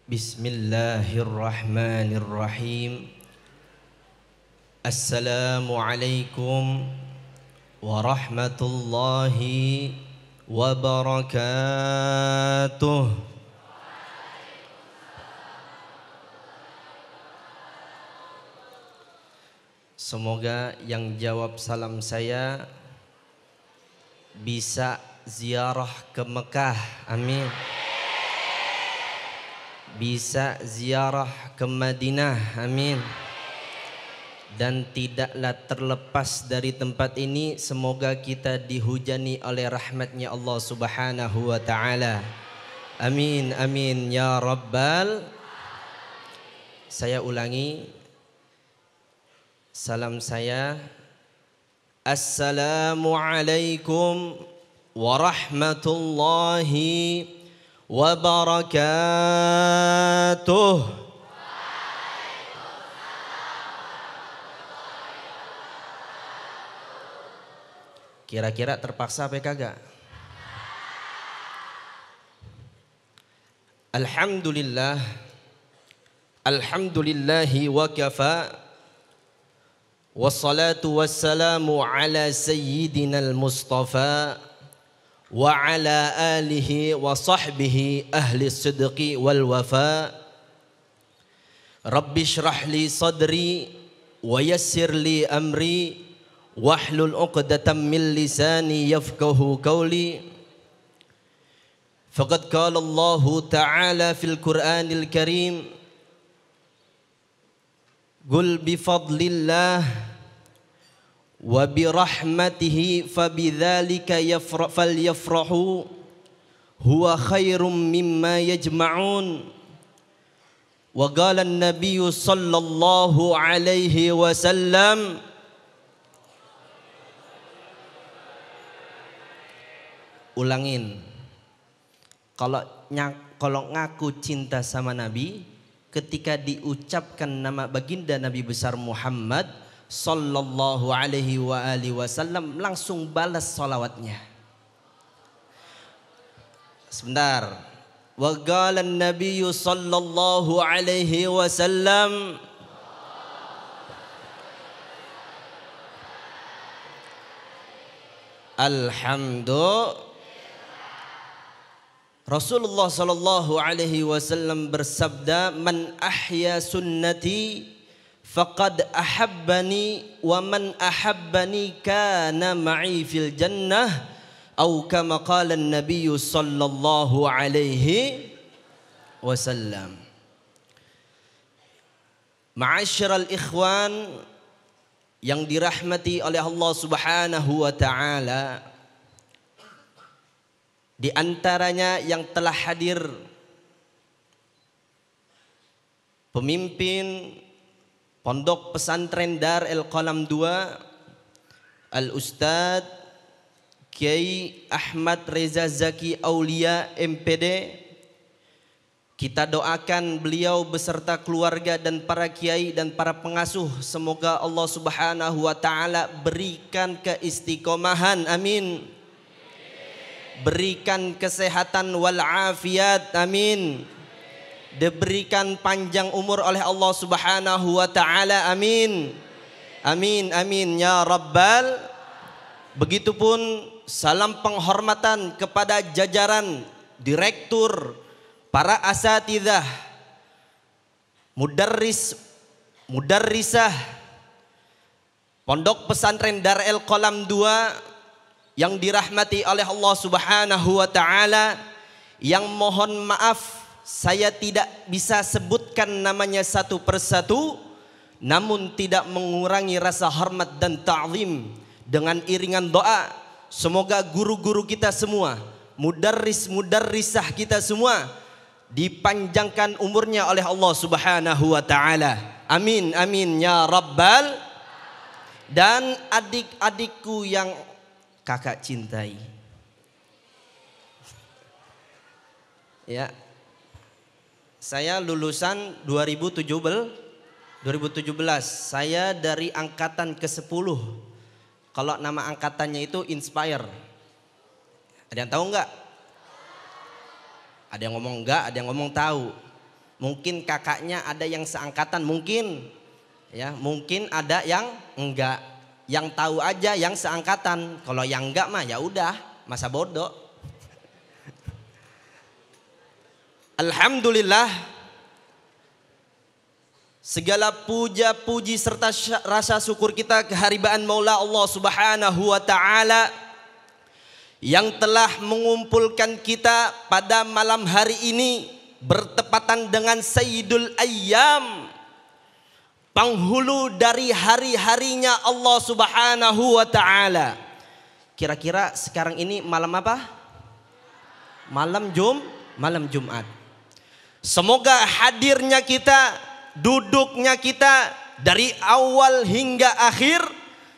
Bismillahirrahmanirrahim. Assalamualaikum warahmatullahi wabarakatuh. Semoga yang jawab salam saya bisa ziarah ke Mekah, amin. Bisa ziarah ke Madinah, amin. Dan tidaklah terlepas dari tempat ini, semoga kita dihujani oleh rahmatnya Allah subhanahu wa ta'ala, amin, amin ya rabbal. Saya ulangi salam saya. Assalamualaikum warahmatullahi wabarakatuh. Kira-kira terpaksa apa kagak? Alhamdulillah, alhamdulillahi wa kafa, wassalatu wassalamu ala sayyidina al-mustafa wa ala alihi wa sahbihi ahli sidqi wal wafa. Rabbi shrah li sadri wa yassir li amri wahlul 'uqdatam min lisani yafqahu qawli. Faqad qala Allah ta'ala fil Qur'anil Karim, qul bi fadlillah wa bi rahmatihi fabidzalika falyafrahu huwa khairum mimma yajma'un. Wa qala an-nabiyyu sallallahu alaihi wasallam, ulangin, kalau ngaku cinta sama Nabi, ketika diucapkan nama baginda Nabi besar Muhammad sallallahu alaihi wa alihi wasallam, langsung balas salawatnya. Sebentar. Wa qala an-nabiyyu sallallahu alaihi wasallam, alhamdulillah. Rasulullah sallallahu alaihi wasallam bersabda, man ahya sunnati faqad ahabbani wa man ahabbani kana ma'i fil jannah, atau kama qala an-nabiy sallallahu alaihi wasallam. Ma'asyiral ikhwan yang dirahmati oleh Allah subhanahu wa ta'ala, di antaranya yang telah hadir pemimpin Pondok Pesantren Dar El Qalam 2, Al-Ustadz Kiai Ahmad Reza Zaki Aulia MPD. Kita doakan beliau beserta keluarga dan para kiai dan para pengasuh, semoga Allah subhanahu wa ta'ala berikan keistiqomahan, amin. Berikan kesehatan wal afiat, amin. Diberikan panjang umur oleh Allah subhanahu wa ta'ala, amin. Amin, amin ya rabbal. Begitupun salam penghormatan kepada jajaran direktur, para asatidzah, mudarris, mudarrisah Pondok Pesantren Dar El Qalam 2 yang dirahmati oleh Allah subhanahu wa ta'ala, yang mohon maaf saya tidak bisa sebutkan namanya satu persatu, namun tidak mengurangi rasa hormat dan ta'zim dengan iringan doa. Semoga guru-guru kita semua, mudarris-mudarrisah kita semua dipanjangkan umurnya oleh Allah subhanahu wa ta'ala, amin, amin ya rabbal. Dan adik-adikku yang kakak cintai, ya, saya lulusan 2017. Saya dari angkatan ke-10. Kalau nama angkatannya itu Inspire. Ada yang tahu enggak? Ada yang ngomong enggak, ada yang ngomong tahu. Mungkin kakaknya ada yang seangkatan, mungkin ya, mungkin ada yang enggak. Yang tahu aja yang seangkatan. Kalau yang enggak mah ya udah, masa bodoh. Alhamdulillah, segala puja puji serta rasa syukur kita keharibaan Maula Allah Subhanahu wa taala yang telah mengumpulkan kita pada malam hari ini bertepatan dengan Sayyidul Ayyam, penghulu dari hari-harinya Allah Subhanahu wa taala. Kira-kira sekarang ini malam apa? Malam Jumat. Semoga hadirnya kita, duduknya kita dari awal hingga akhir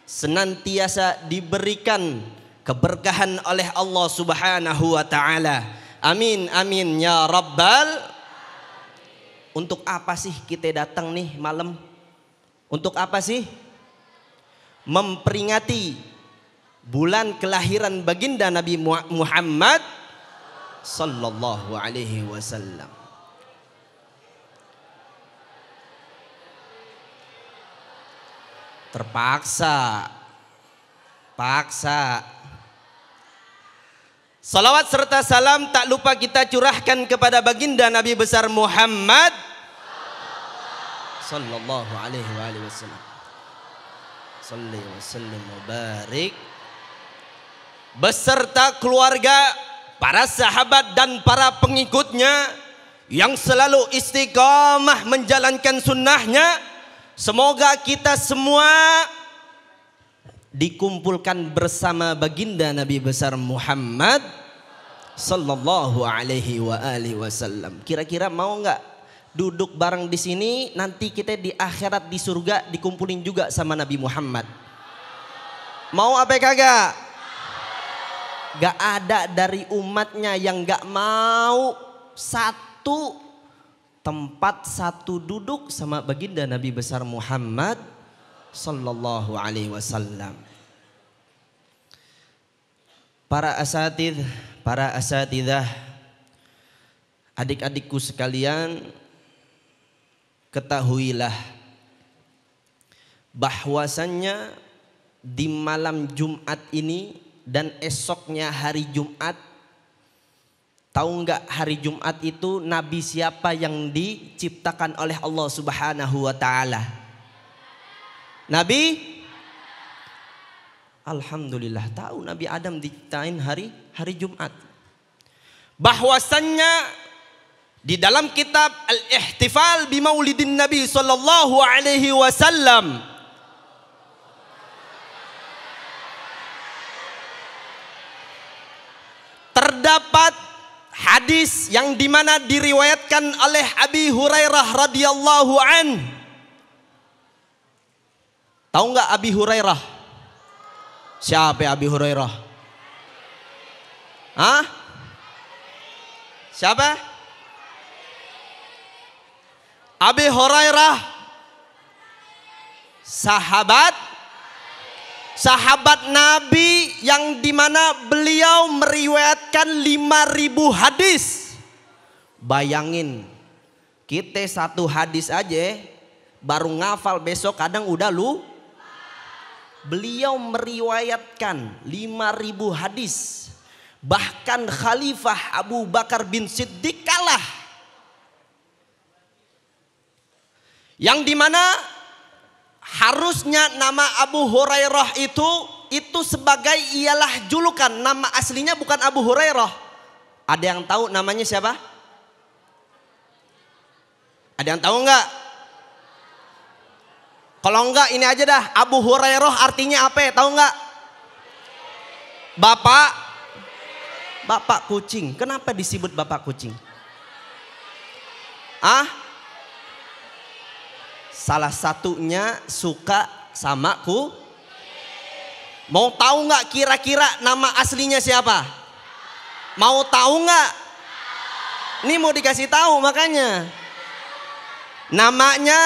senantiasa diberikan keberkahan oleh Allah Subhanahu wa taala. Amin amin ya rabbal. Untuk apa sih kita datang nih malam? Untuk apa sih? Memperingati bulan kelahiran baginda Nabi Muhammad sallallahu alaihi wasallam. Terpaksa salawat serta salam tak lupa kita curahkan kepada baginda Nabi besar Muhammad sallallahu alaihi wasallam. Salli wa sallim wa barik, beserta keluarga, para sahabat dan para pengikutnya yang selalu istiqamah menjalankan sunnahnya. Semoga kita semua dikumpulkan bersama baginda Nabi besar Muhammad sallallahu alaihi wasallam. Kira-kira mau nggak duduk bareng di sini, nanti kita di akhirat di surga dikumpulin juga sama Nabi Muhammad? Mau apa kagak? Gak ada dari umatnya yang gak mau satu tempat, satu duduk sama baginda Nabi besar Muhammad sallallahu alaihi wasallam. Para asatidzah, adik-adikku sekalian, ketahuilah bahwasannya di malam Jumat ini dan esoknya hari Jumat, tahu nggak hari Jumat itu Nabi siapa yang diciptakan oleh Allah Subhanahu wa taala? Nabi, alhamdulillah tahu Nabi Adam diciptain hari Jumat. Bahwasannya di dalam kitab Al-Ihtifal bi Maulidin Nabi sallallahu alaihi wasallam terdapat hadis yang dimana diriwayatkan oleh Abi Hurairah radhiyallahu an. Tahu nggak Abi Hurairah? Siapa Abi Hurairah? Hah? Siapa? Abi Hurairah sahabat Nabi yang dimana beliau meriwayatkan 5.000 hadis. Bayangin, kita satu hadis aja baru ngafal, besok kadang udah lu. Beliau meriwayatkan 5.000 hadis. Bahkan Khalifah Abu Bakar bin Siddiq kalah. Yang dimana harusnya nama Abu Hurairah itu sebagai ialah julukan, nama aslinya bukan Abu Hurairah. Ada yang tahu namanya siapa? Ada yang tahu nggak? Kalau enggak ini aja dah, Abu Hurairah artinya apa? Tahu nggak? Bapak kucing. Kenapa disebut bapak kucing? Salah satunya suka sama ku. Mau tahu nggak kira-kira nama aslinya siapa? Mau tahu nggak? Ini mau dikasih tahu makanya. Namanya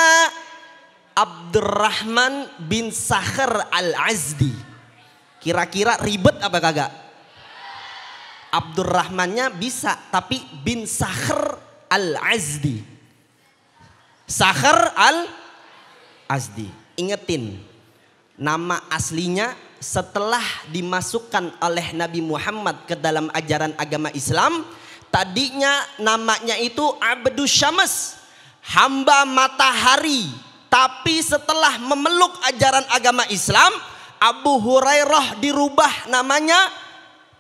Abdurrahman bin Sakhr al-Azdi. Kira-kira ribet apa kagak? Abdurrahmannya bisa, tapi bin Sakhr al-Azdi. Sakhr al-Azdi. Ingetin, nama aslinya setelah dimasukkan oleh Nabi Muhammad ke dalam ajaran agama Islam, tadinya namanya itu Abdus Syams, hamba matahari. Tapi setelah memeluk ajaran agama Islam, Abu Hurairah dirubah namanya.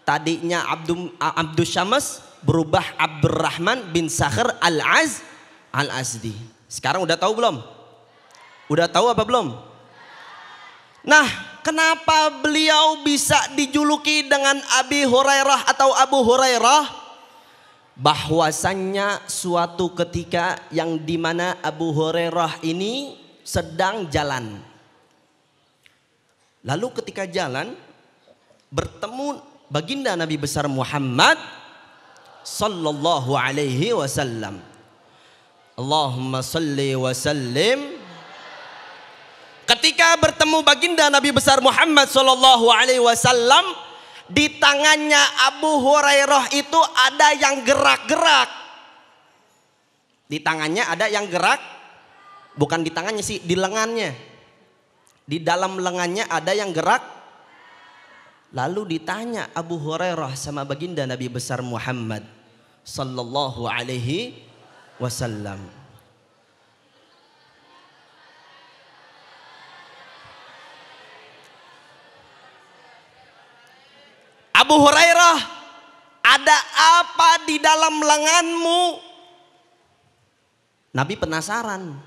Tadinya Abdus Syams berubah Abdurrahman bin Sakhr al-Azdi. Sekarang udah tahu belum? Udah tahu apa belum? Nah, kenapa beliau bisa dijuluki dengan Abi Hurairah atau Abu Hurairah? Bahwasannya suatu ketika yang dimana Abu Hurairah ini sedang jalan. Lalu ketika jalan bertemu baginda Nabi besar Muhammad sallallahu alaihi wasallam. Allahumma salli wa sallim. Ketika bertemu baginda Nabi besar Muhammad sallallahu alaihi wasallam, di tangannya Abu Hurairah itu ada yang gerak-gerak. Di tangannya ada yang gerak, bukan di tangannya sih, di lengannya. Di dalam lengannya ada yang gerak. Lalu ditanya Abu Hurairah sama baginda Nabi besar Muhammad sallallahu alaihi wasallam. Abu Hurairah, ada apa di dalam lenganmu? Nabi penasaran.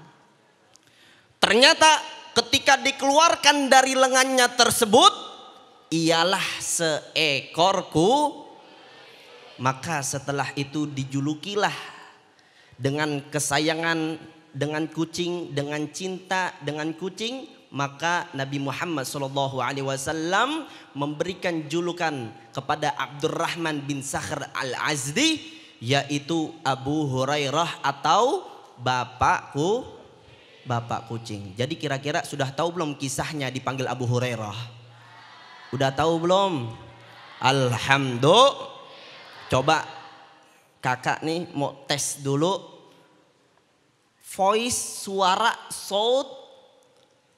Ternyata ketika dikeluarkan dari lengannya tersebut, ialah seekorku. Maka setelah itu dijulukilah dengan kesayangan, dengan kucing, dengan cinta dengan kucing. Maka Nabi Muhammad SAW memberikan julukan kepada Abdurrahman bin Sakhr al-Azdi, yaitu Abu Hurairah atau bapak kucing. Jadi kira-kira sudah tahu belum kisahnya dipanggil Abu Hurairah? Udah tahu belum? Alhamdulillah. Coba kakak nih mau tes dulu voice, suara, sound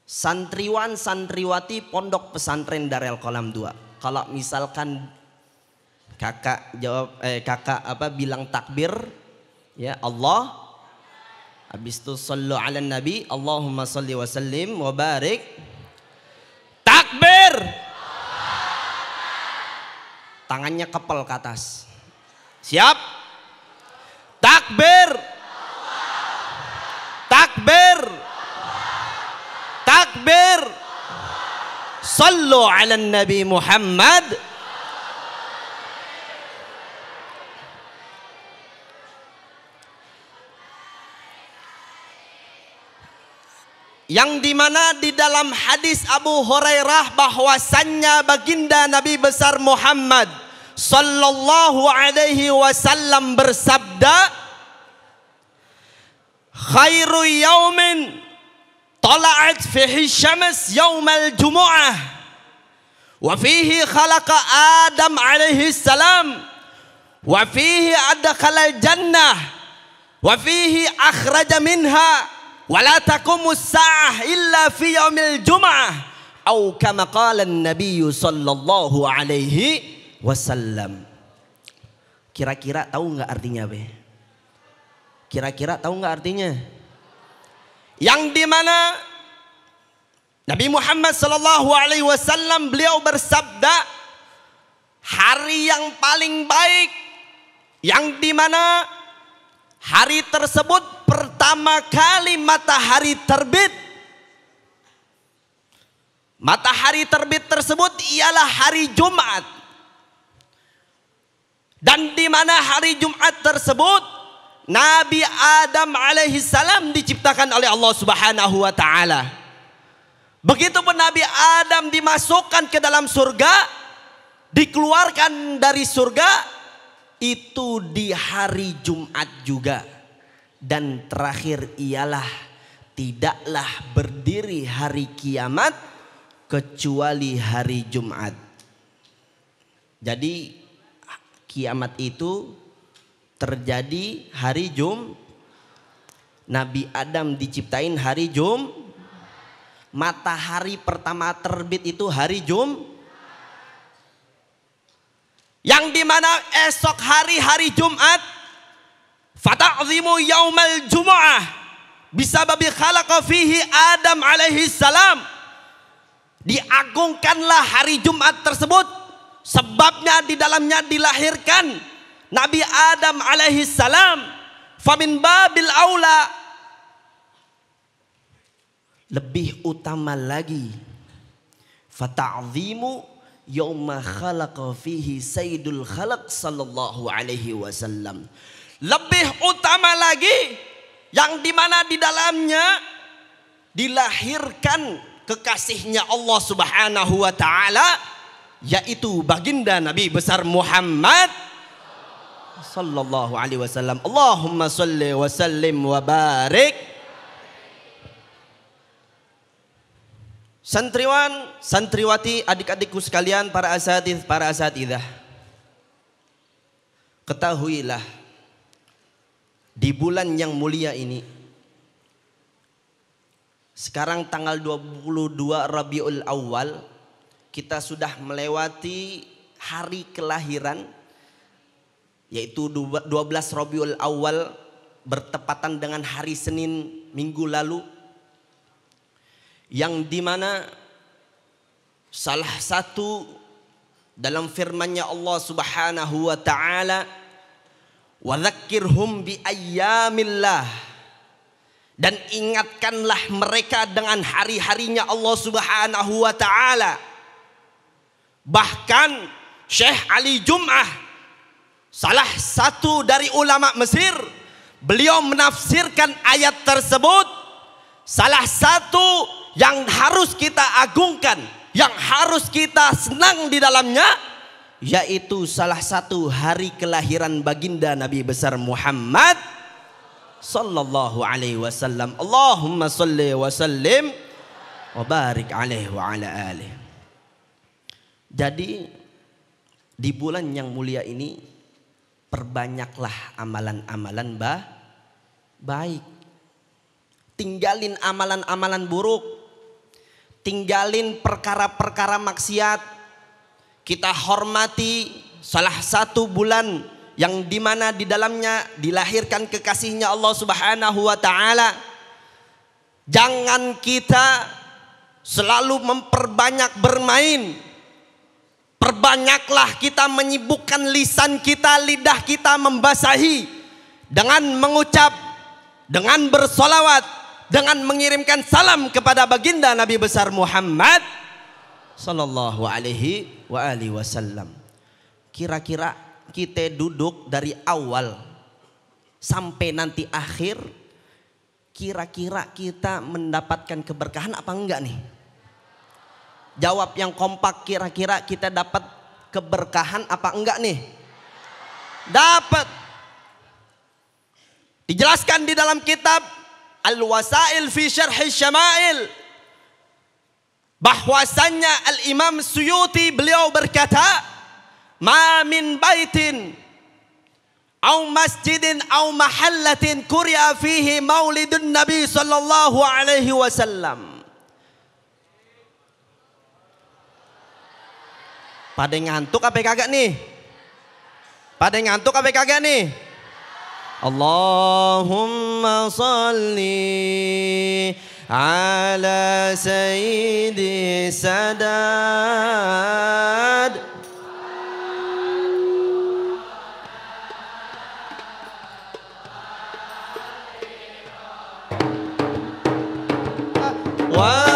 santriwan santriwati Pondok Pesantren Darul Qalam 2. Kalau misalkan kakak jawab bilang takbir ya Allah, habis itu sallu ala nabi, Allahumma salli wa sallim wa barik. Takbir. Tangannya kepel ke atas. Siap? Takbir. Takbir. Takbir. Sallu ala Nabi Muhammad. Yang dimana di dalam hadis Abu Hurairah bahwasannya baginda Nabi besar Muhammad sallallahu alaihi wasallam bersabda, khairu yaumin tala'at fihi syams yaumal jumu'ah wa fihi khalaqa Adam alaihi salam wa fihi adkhala al-jannah wa fihi akhraja minha wa la taqumus sa'ah illa fi yaumil jumu'ah atau kama qala an-nabiy sallallahu alaihi wasallam. Kira-kira tahu nggak artinya be? Kira-kira tahu nggak artinya? Yang dimana Nabi Muhammad sallallahu alaihi wasallam beliau bersabda, hari yang paling baik, yang dimana hari tersebut pertama kali matahari terbit. Matahari terbit tersebut ialah hari Jumat. Dan di mana hari Jumat tersebut Nabi Adam alaihi salam diciptakan oleh Allah Subhanahu wa taala. Begitupun Nabi Adam dimasukkan ke dalam surga, dikeluarkan dari surga itu di hari Jumat juga. Dan terakhir ialah tidaklah berdiri hari kiamat kecuali hari Jumat. Jadi kiamat itu terjadi hari Nabi Adam diciptain hari matahari pertama terbit itu hari yang dimana esok hari Jumat, fata'zimu yaumal jumu'ah bisababi khalaqa fihi Adam alaihi salam, diagungkanlah hari Jumat tersebut, sebabnya di dalamnya dilahirkan Nabi Adam alaihi salam. Famin babil aula, lebih utama lagi, fata'zimu yauma khalaqa fihi sayyidul khalaq sallallahu alaihi wasallam, lebih utama lagi yang dimana di dalamnya dilahirkan kekasihnya Allah subhanahu wa ta'ala, yaitu baginda Nabi besar Muhammad sallallahu alaihi wasallam. Allahumma salli wa sallim wa barik. Santriwan, santriwati, adik-adikku sekalian, para asatidzah, ketahuilah di bulan yang mulia ini, sekarang tanggal 22 Rabiul Awal, kita sudah melewati hari kelahiran, yaitu 12 Rabiul Awal, bertepatan dengan hari Senin minggu lalu, yang dimana salah satu dalam firman-Nya Allah subhanahu wa ta'ala, wa dzakkirhum bi ayyamillah, dan ingatkanlah mereka dengan hari-harinya Allah subhanahu wa ta'ala. Bahkan Syekh Ali Jum'ah, salah satu dari ulama Mesir, beliau menafsirkan ayat tersebut, salah satu yang harus kita agungkan, yang harus kita senang di dalamnya, yaitu salah satu hari kelahiran baginda Nabi besar Muhammad sallallahu alaihi wasallam. Allahumma salli wa sallim wa barik alaihi wa ala alihi. Jadi di bulan yang mulia ini, perbanyaklah amalan-amalan baik. Tinggalin amalan-amalan buruk. Tinggalin perkara-perkara maksiat. Kita hormati salah satu bulan yang dimana di dalamnya dilahirkan kekasihnya Allah subhanahu wa ta'ala. Jangan kita selalu memperbanyak bermain. Perbanyaklah kita menyibukkan lisan kita, lidah kita membasahi dengan mengucap, dengan bersolawat, dengan mengirimkan salam kepada baginda Nabi besar Muhammad sallallahu alaihi wa alihi wasallam. Kira-kira kita duduk dari awal sampai nanti akhir, kira-kira kita mendapatkan keberkahan apa enggak nih? Jawab yang kompak, kira-kira kita dapat keberkahan apa enggak nih? Dapat. Dijelaskan di dalam kitab Al-Wasail fi Syarh Syama'il, bahwasannya Al-Imam Suyuti beliau berkata, ma min baitin au masjidin au mahallatin quri'a fihi maulidun Nabi sallallahu alaihi wasallam. Pada ngantuk apa kagak nih? Pada ngantuk apa kagak nih? Allahumma salli ala sayyidi sadad wa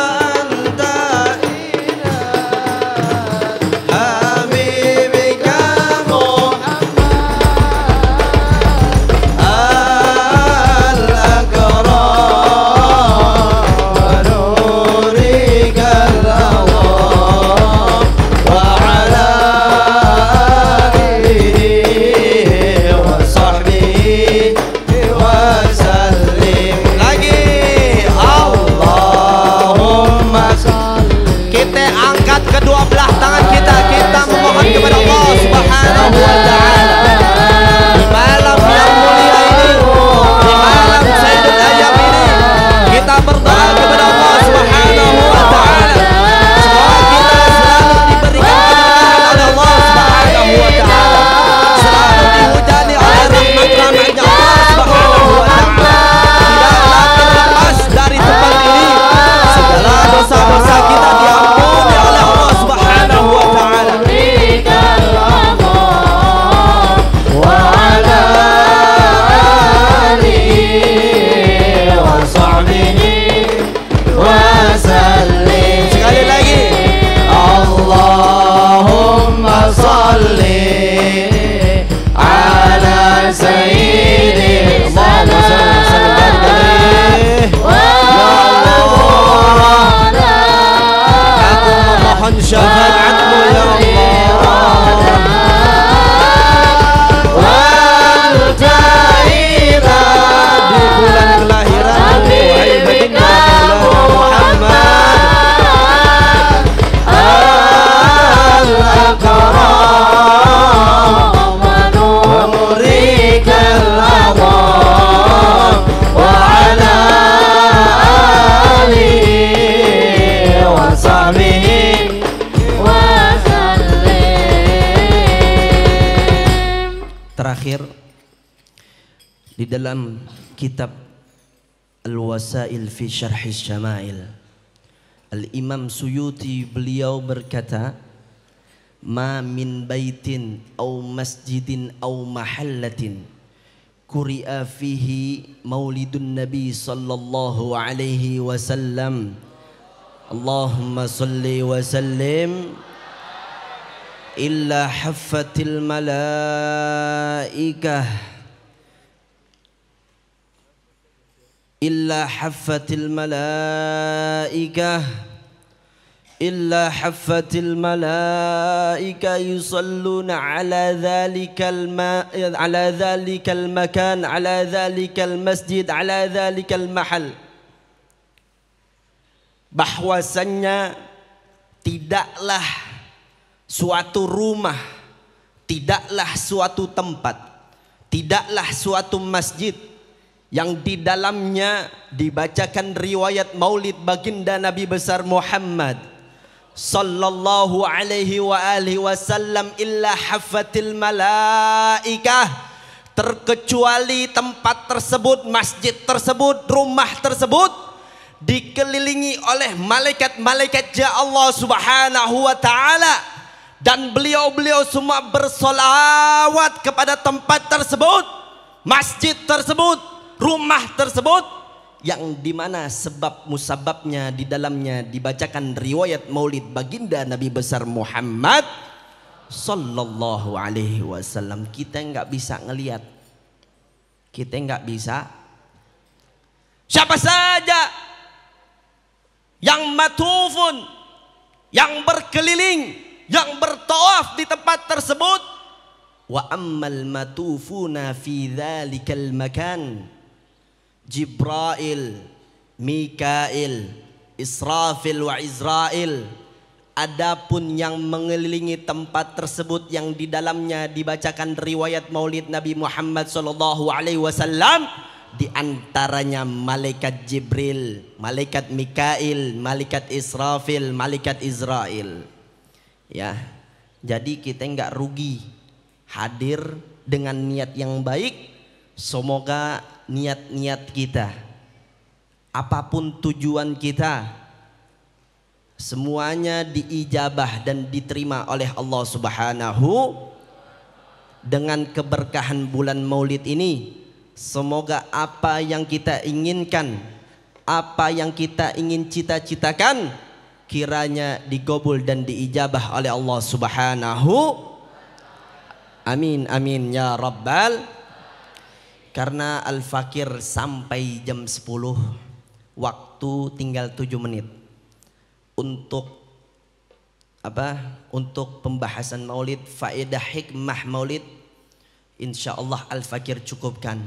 dalam kitab Al-Wasail fi Syarh Syama'il, Al-Imam Suyuti beliau berkata, ma min baitin aw masjidin aw mahallatin quri'a fihi maulidun nabi sallallahu alaihi wasallam Allahumma salli wa sallim illa haffatil malaikah illa haffatil malaikah illa haffatil malaika yusalluna ala dhalikal makan ala dhalikal masjid ala dhalikal mahal. Bahwasannya tidaklah suatu rumah, tidaklah suatu tempat, tidaklah suatu masjid yang di dalamnya dibacakan riwayat maulid baginda Nabi besar Muhammad sallallahu alaihi wa alihi wasallam illa haffatil malaikah, terkecuali tempat tersebut, masjid tersebut, rumah tersebut dikelilingi oleh malaikat-malaikatnya Allah subhanahu wa ta'ala, dan beliau-beliau semua bersolawat kepada tempat tersebut, masjid tersebut, rumah tersebut, yang dimana sebab musababnya di dalamnya dibacakan riwayat maulid baginda Nabi besar Muhammad sallallahu alaihi wasallam. Kita nggak bisa ngelihat, kita nggak bisa. Siapa saja yang matufun, yang berkeliling, yang bertawaf di tempat tersebut, wa ammal matufuna fi dzalikal makan Jibril, Mikail, Israfil wa Izrail. Adapun yang mengelilingi tempat tersebut yang di dalamnya dibacakan riwayat maulid Nabi Muhammad sallallahu alaihi wasallam, di antaranya malaikat Jibril, malaikat Mikail, malaikat Israfil, malaikat Izrail. Ya, jadi kita enggak rugi hadir dengan niat yang baik. Semoga niat-niat kita, apapun tujuan kita, semuanya diijabah dan diterima oleh Allah Subhanahu dengan keberkahan bulan Maulid ini. Semoga apa yang kita inginkan, apa yang kita ingin cita-citakan, kiranya digobul dan diijabah oleh Allah Subhanahu. Amin amin ya rabbal. Karena Al-Fakir sampai jam 10, waktu tinggal 7 menit untuk apa? Untuk pembahasan Maulid, faedah hikmah Maulid. Insyaallah Al-Fakir cukupkan.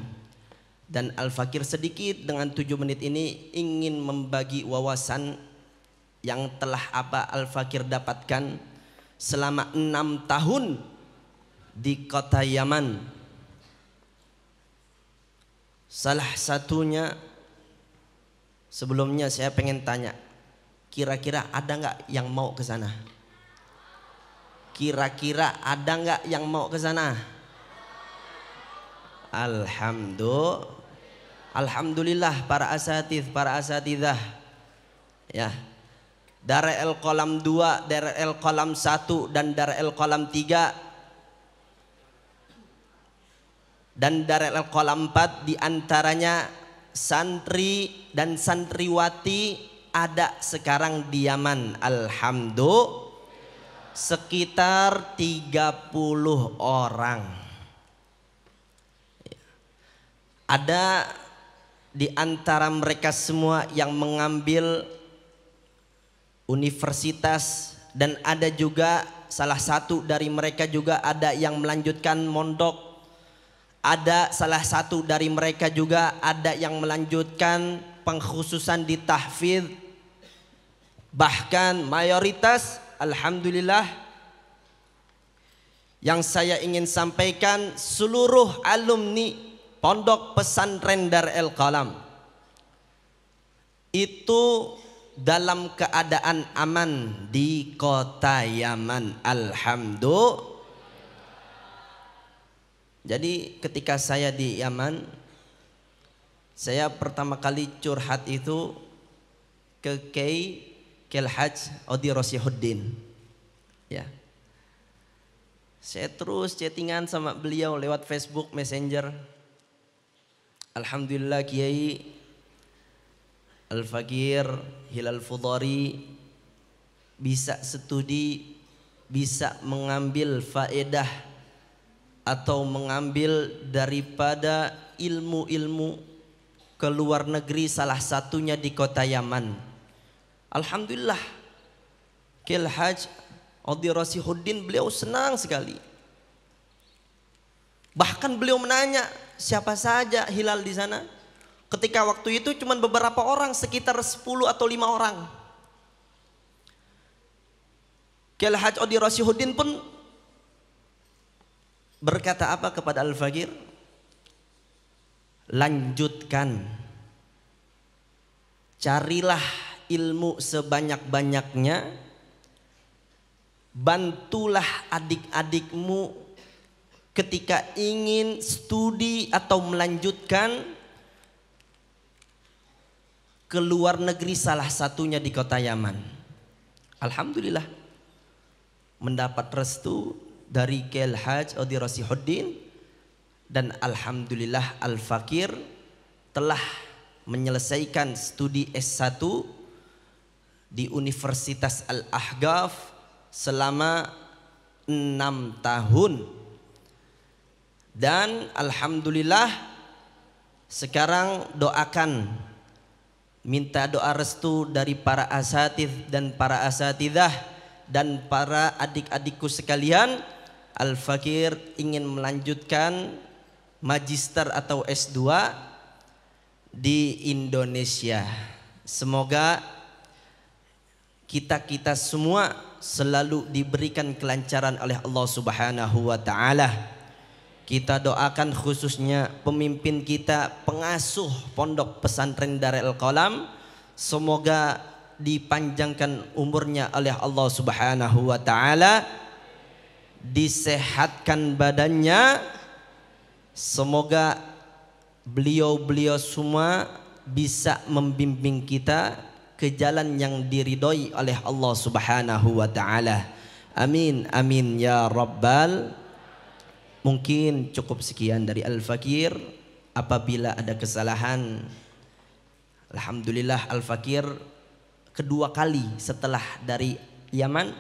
Dan Al-Fakir sedikit dengan 7 menit ini ingin membagi wawasan yang telah apa Al-Fakir dapatkan selama 6 tahun di kota Yaman. Salah satunya, sebelumnya saya pengen tanya, kira-kira ada nggak yang mau ke sana? Kira-kira ada nggak yang mau ke sana? Alhamdulillah para asatidzah ya. Darul Qalam 2, Darul Qalam 1 dan Darul Qalam 3 dan Darul Qalam 4, diantaranya santri dan santriwati ada sekarang di Yaman. Alhamdulillah sekitar 30 orang. Ada di antara mereka semua yang mengambil universitas, dan ada juga salah satu dari mereka juga ada yang melanjutkan mondok. Ada salah satu dari mereka juga ada yang melanjutkan pengkhususan di tahfidz. Bahkan mayoritas alhamdulillah, yang saya ingin sampaikan, seluruh alumni Pondok Pesantren Darul Qalam itu dalam keadaan aman di kota Yaman. Alhamdulillah. Jadi ketika saya di Yaman, Saya pertama kali curhat itu ke Kiai Haj Odi Rosihuddin. Ya. Saya terus chattingan sama beliau lewat Facebook Messenger. Alhamdulillah Kiai Al-Fakir Hilal Fudhari bisa studi, bisa mengambil faedah atau mengambil daripada ilmu-ilmu ke luar negeri, salah satunya di kota Yaman. Alhamdulillah Kiai Haj Odi Rosihuddin beliau senang sekali. Bahkan beliau menanya siapa saja hilal di sana. Ketika waktu itu cuma beberapa orang, sekitar 10 atau 5 orang. Kiai Haj Odi Rosihuddin pun berkata apa kepada Al-Fakir? Lanjutkan, carilah ilmu sebanyak-banyaknya, bantulah adik-adikmu ketika ingin studi atau melanjutkan ke luar negeri, salah satunya di kota Yaman. Alhamdulillah mendapat restu dari Kiai Haj Odi Rosihuddin, dan alhamdulillah Al-Fakir telah menyelesaikan studi S1 di Universitas Al-Ahqaf selama 6 tahun. Dan alhamdulillah sekarang doakan, minta doa restu dari para asatidz dan para asatidzah dan para adik-adikku sekalian. Al-Fakir ingin melanjutkan magister atau S2 di Indonesia. Semoga kita semua selalu diberikan kelancaran oleh Allah Subhanahu wa taala. Kita doakan khususnya pemimpin kita, pengasuh Pondok Pesantren Darul Qalam, semoga dipanjangkan umurnya oleh Allah Subhanahu wa taala, disehatkan badannya. Semoga beliau semua bisa membimbing kita ke jalan yang diridhoi oleh Allah Subhanahu wa taala. Amin amin ya rabbal. Mungkin cukup sekian dari Al-Fakir. Apabila ada kesalahan, alhamdulillah Al-Fakir kedua kali setelah dari Yaman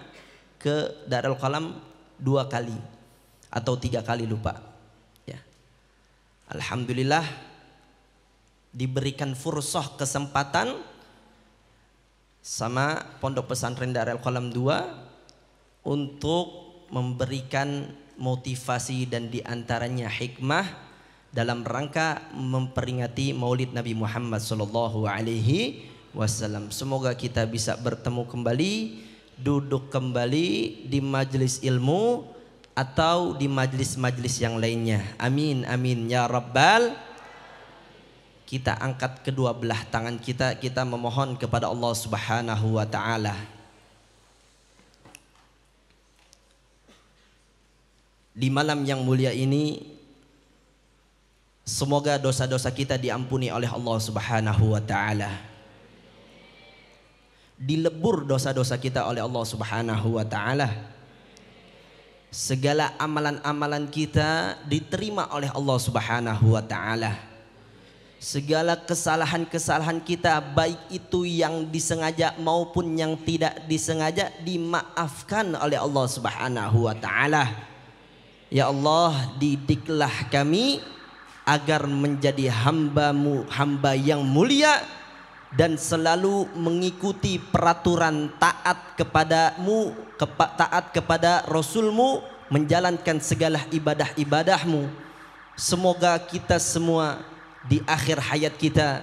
ke Darul Qalam, 2 kali atau 3 kali lupa ya. Alhamdulillah diberikan fursah, kesempatan sama Pondok Pesantren Darul Qalam 2 untuk memberikan motivasi dan diantaranya hikmah dalam rangka memperingati Maulid Nabi Muhammad sallallahu alaihi wasallam. Semoga kita bisa bertemu kembali, duduk kembali di majelis ilmu atau di majelis-majelis yang lainnya. Amin amin ya rabbal. Kita angkat kedua belah tangan kita, kita memohon kepada Allah Subhanahu wa taala. Di malam yang mulia ini, semoga dosa-dosa kita diampuni oleh Allah Subhanahu wa taala. Dilebur dosa-dosa kita oleh Allah Subhanahu wa taala. Segala amalan-amalan kita diterima oleh Allah Subhanahu wa taala. Segala kesalahan-kesalahan kita, baik itu yang disengaja maupun yang tidak disengaja, dimaafkan oleh Allah Subhanahu wa taala. Ya Allah, didiklah kami agar menjadi hamba-Mu, hamba yang mulia, dan selalu mengikuti peraturan taat kepadamu, taat kepada Rasul-Mu, menjalankan segala ibadah-ibadah-Mu. Semoga kita semua di akhir hayat kita,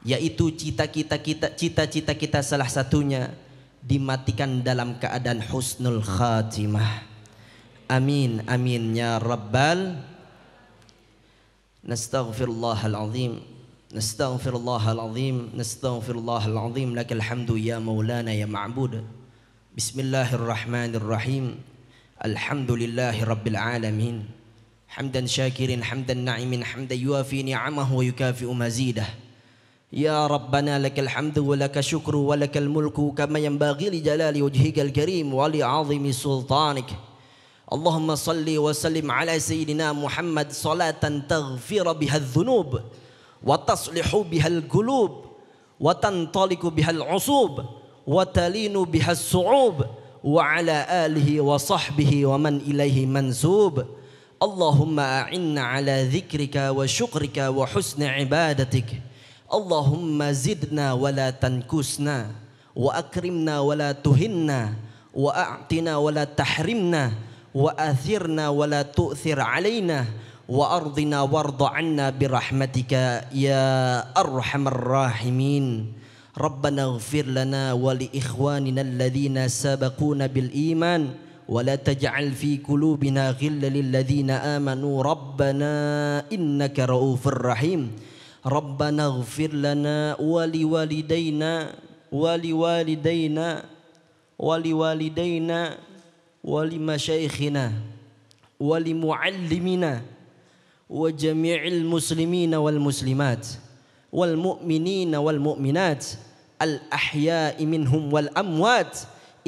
yaitu cita-cita kita salah satunya dimatikan dalam keadaan husnul khatimah. Amin amin ya rabbal. Nastaghfirullahal azim, nastaghfirullahal azim, nastaghfirullahal azim. Lakal hamdu ya maulana ya ma'bud. Bismillahirrahmanirrahim. Alhamdulillahi rabbil alamin. حمدا شاكرين حمدا ناعمين حمدا يوافي نعمه ويكافئ مزيده. يا ربنا لك الحمد ولك الشكر ولك الملك كما ينبغي لجلال وجهك الكريم ولعظيم سلطانك. اللهم صل وسلم على سيدنا محمد صلاة تغفر بها الذنوب وتصلح بها القلوب وتنطلق بها العصوب وتلين بها الصعوب وعلى آله وصحبه ومن إليه منسوب. اللهم أعنا على ذكرك وشكرك وحسن عبادتك. اللهم زدنا ولا تنكسنا وأكرمنا ولا تهنا وأعطنا ولا تحرمنا وآثرنا ولا تؤثر علينا وأرضنا وارض عنا برحمتك يا أرحم الراحمين. ربنا اغفر لنا ولإخواننا الذين سبقونا بالإيمان ولا تجعل في قلوبنا غلا للذين آمنوا ربنا إنك رؤوف رحيم. ربنا اغفر لنا ولوالدينا ولمشايخنا ولمعلمنا وجميع المسلمين والمسلمات والمؤمنين والمؤمنات الأحياء منهم والأموات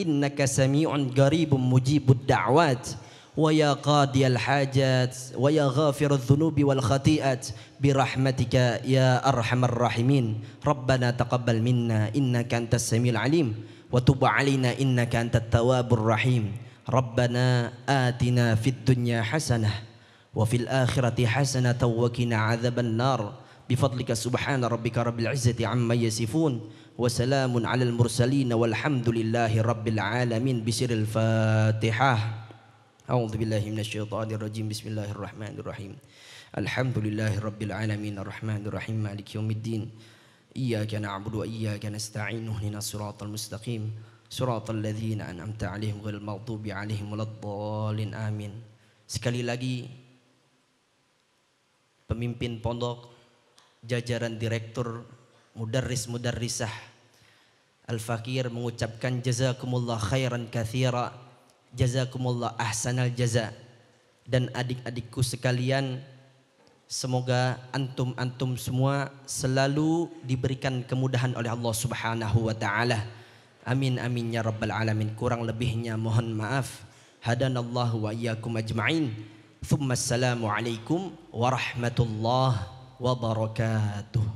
إنك سميع قريب مجيب الدعوات. ويا قاضي الحاجات ويا غافر الذنوب والخطيئات برحمتك يا أرحم الراحمين. ربنا تقبل منا إنك أنت السميع العليم وتب علينا إنك أنت التواب الرحيم. ربنا آتنا في الدنيا حسنة وفي الآخرة حسنة وقنا عذاب النار بفضلك سبحان ربك رب العزة عما يصفون وسلام على المرسلين والحمد لله رب العالمين. بسر الفاتحة. أعوذ بالله من الشيطان الرجيم. بسم الله الرحمن الرحيم. الحمد لله رب العالمين الرحمن الرحيم مالك يوم الدين. إياك نعبد وإياك نستعين اهدنا الصراط المستقيم صراط الذين أنعمت عليهم غير المغضوب عليهم ولا الضالين آمين. Sekali lagi pemimpin pondok, jajaran direktur, mudarris-mudarrisah Al-Fakir mengucapkan jazakumullah khairan katsira, jazakumullah ahsanal jaza. Dan adik-adikku sekalian, semoga antum-antum semua selalu diberikan kemudahan oleh Allah Subhanahu wa taala. Amin amin ya rabbal alamin. Kurang lebihnya mohon maaf. Hadanallahu wa iyyakum ajma'in. Tsumma assalamu alaikum warahmatullahi wabarakatuh.